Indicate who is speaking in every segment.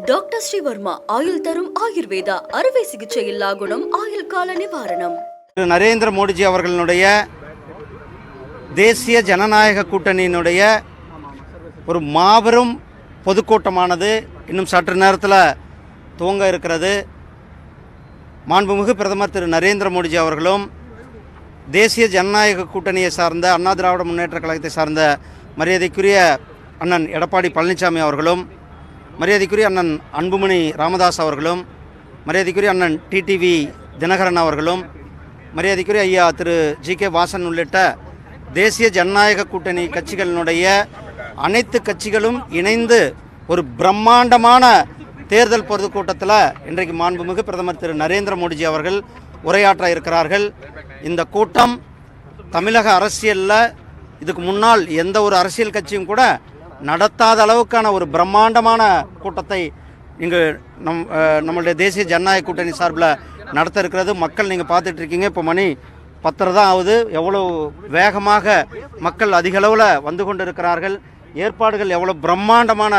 Speaker 1: Doctor Sreevarma ஆயுள் தரும் ஆயுர்வேதா அறுவை சிகிச்சை இல்லா குணம் ஆயுள் கால நிவாரணம்.
Speaker 2: நரேந்திர மோடிஜி அவர்களுடைய தேசிய ஜனநாயக கூட்டணியினுடைய ஒரு மாபெரும் பொதுக்கூட்டமானது இன்னும் சற்று நேரத்தில் துவங்க இருக்கிறது. மாண்புமிகு பிரதமர் திரு நரேந்திர மோடிஜி அவர்களும் தேசிய ஜனநாயக கூட்டணியை சார்ந்த அண்ணா திராவிட முன்னேற்ற கழகத்தை சார்ந்த மரியாதைக்குரிய அண்ணன் எடப்பாடி பழனிசாமி அவர்களும், மரியாதைக்குரிய அண்ணன் அன்புமணி ராமதாஸ் அவர்களும், மரியாதைக்குரிய அண்ணன் டிடிவி தினகரன் அவர்களும், மரியாதைக்குரிய ஐயா திரு ஜி.கே. வாசன் உள்ளிட்ட தேசிய ஜனநாயக கூட்டணி கட்சிகளினுடைய அனைத்து கட்சிகளும் இணைந்து ஒரு பிரம்மாண்டமான தேர்தல் பொதுக்கூட்டத்தில் இன்றைக்கு மாண்புமிகு பிரதமர் திரு நரேந்திர மோடிஜி அவர்கள் உரையாற்ற இருக்கிறார்கள். இந்த கூட்டம் தமிழக அரசியலில் இதுக்கு முன்னால் எந்த ஒரு அரசியல் கட்சியும் கூட நடத்தாத அளவுக்கான ஒரு பிரம்மாண்டமான கூட்டத்தை இங்கு நம்மளுடைய தேசிய ஜனநாயக கூட்டணி சார்பில் நடத்த இருக்கிறது. மக்கள் நீங்கள் பார்த்துட்டு இருக்கீங்க, இப்போ மணி 10 தான் ஆகுது. எவ்வளோ வேகமாக மக்கள் அதிக அளவில் வந்து கொண்டு இருக்கிறார்கள். ஏற்பாடுகள் எவ்வளோ பிரம்மாண்டமான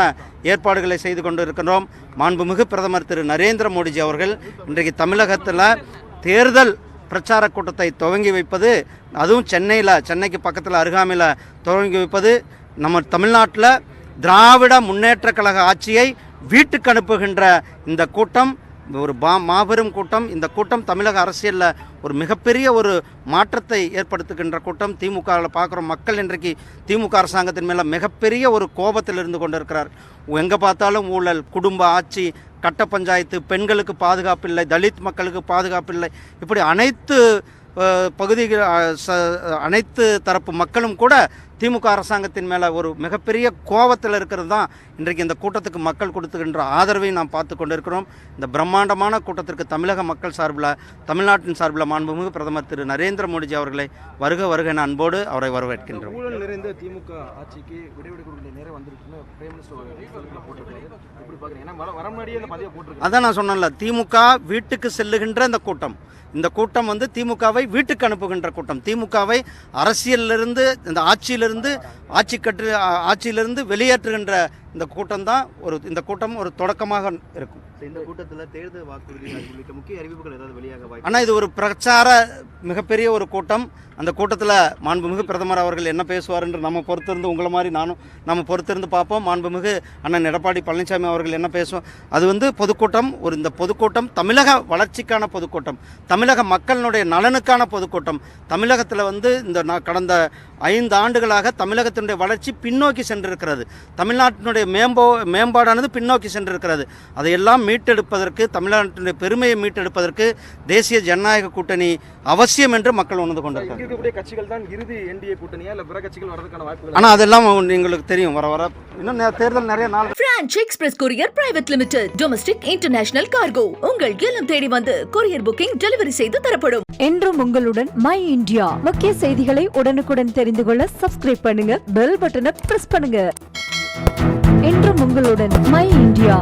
Speaker 2: ஏற்பாடுகளை செய்து கொண்டு இருக்கிறோம். மாண்புமிகு பிரதமர் திரு நரேந்திர மோடிஜி அவர்கள் இன்றைக்கு தமிழகத்தில் தேர்தல் பிரச்சார கூட்டத்தை துவங்கி வைப்பது, அதுவும் சென்னைக்கு பக்கத்தில் அருகாமையில் துவங்கி வைப்பது, நம்ம தமிழ்நாட்டில் திராவிட முன்னேற்ற கழக ஆட்சியை வீட்டுக்கு அனுப்புகின்ற இந்த கூட்டம் ஒரு மாபெரும் கூட்டம். இந்த கூட்டம் தமிழக அரசியலில் ஒரு மிகப்பெரிய ஒரு மாற்றத்தை ஏற்படுத்துகின்ற கூட்டம். திமுகவில் பார்க்குறோம், மக்கள் இன்றைக்கு திமுக அரசாங்கத்தின் மேலே மிகப்பெரிய ஒரு கோபத்தில் இருந்து கொண்டு இருக்கிறார். எங்கே பார்த்தாலும் ஊழல், குடும்ப ஆட்சி, கட்ட பஞ்சாயத்து, பெண்களுக்கு பாதுகாப்பில்லை, தலித் மக்களுக்கு பாதுகாப்பில்லை, இப்படி அனைத்து பகுதிகள் அனைத்து தரப்பு மக்களும் கூட திமுக அரசாங்கத்தின் மேலே ஒரு மிகப்பெரிய கோபத்தில் இருக்கிறது தான் இன்றைக்கு இந்த கூட்டத்துக்கு மக்கள் கொடுத்துக்கின்ற ஆதரவை நாம் பார்த்து கொண்டிருக்கிறோம். இந்த பிரம்மாண்டமான கூட்டத்திற்கு தமிழக மக்கள் சார்பில், தமிழ்நாட்டின் சார்பில் மாண்புமிகு பிரதமர் திரு நரேந்திர மோடிஜி அவர்களை வருக வருக என அன்போடு அவரை வரவேற்கின்றோம்.
Speaker 3: ஊழல் நிறைந்த திமுக ஆட்சிக்கு விடைவிட கொடுக்கிற நேரம் வந்திருக்குன்னு பிரைம் மினிஸ்டர் போட்டிருக்காரு. எப்படி பார்க்குறீங்க? ஏன்னா வர முன்னாடியே அந்த பதிவை போட்டிருக்காரு.
Speaker 2: அதான் நான் சொன்னேன்ல, திமுக வீட்டுக்கு செல்லுகின்ற இந்த கூட்டம், இந்த கூட்டம் வந்து திமுகவை வீட்டுக்கு அனுப்புகின்ற கூட்டம். திமுகவை அரசியலிருந்து, இந்த ஆட்சியிலிருந்து வெளியேற்றுகின்ற இந்த கூட்டம் தான் இந்த கூட்டம் ஒரு தொடக்கமாக இருக்கும்.
Speaker 3: இந்த கூட்டத்தில் தேர்தல் வாக்குறுதிகள் உள்ளிட்ட முக்கிய அறிவிப்புகள் ஏதாவது வெளியாக?
Speaker 2: ஆனால் இது ஒரு பிரச்சார மிகப்பெரிய ஒரு கூட்டம். அந்த கூட்டத்தில் மாண்புமிகு பிரதமர் அவர்கள் என்ன பேசுவார் என்று நம்ம பொறுத்திருந்து, உங்களை மாதிரி நம்ம பொறுத்திருந்து பார்ப்போம். மாண்புமிகு அண்ணன் எடப்பாடி பழனிசாமி அவர்கள் என்ன பேசுவோம், அது வந்து பொதுக்கூட்டம். இந்த பொதுக்கூட்டம் தமிழக வளர்ச்சிக்கான பொதுக்கூட்டம், தமிழக மக்களினுடைய நலனுக்கான பொதுக்கூட்டம். தமிழகத்தில் வந்து இந்த கடந்த 5 ஆண்டுகளாக தமிழகத்தினுடைய வளர்ச்சி பின்னோக்கி சென்றிருக்கிறது. தமிழ்நாட்டினுடைய மேம்பாடானது பின்னோக்கி சென்றிருக்கிறது. அதையெல்லாம் மீட்டெடுப்பதற்கு, தமிழ்நாட்டினுடைய பெருமையை மீட்டெடுப்பதற்கு தேசிய ஜனநாயக கூட்டணி அவசியம் என்று மக்கள் உணர்ந்து கொண்டிருக்கிறார்கள்.
Speaker 3: கட்சிகள் தான் இறுதி என்டிஏ கூட்டணியா இல்ல பிற கட்சிகள் வரதுக்கான வாய்ப்புகள்?
Speaker 2: ஆனால் அதெல்லாம் உங்களுக்கு தெரியும், வர இன்னும் தேர்தல் நிறைய நாள்.
Speaker 1: Branch express courier private limited, domestic international cargo உங்கள் இல்லம் தேடி வந்து கொரியர் புக்கிங் டெலிவரி செய்து தரப்படும்.
Speaker 4: என்றும் உங்களுடன் மை இந்தியா. முக்கிய செய்திகளை உடனுக்குடன் தெரிந்து கொள்ள சப்ஸ்கிரைப் பண்ணுங்க, பெல் பட்டனை பிரஸ் பண்ணுங்க. என்றும் உங்களுடன் மை இந்தியா.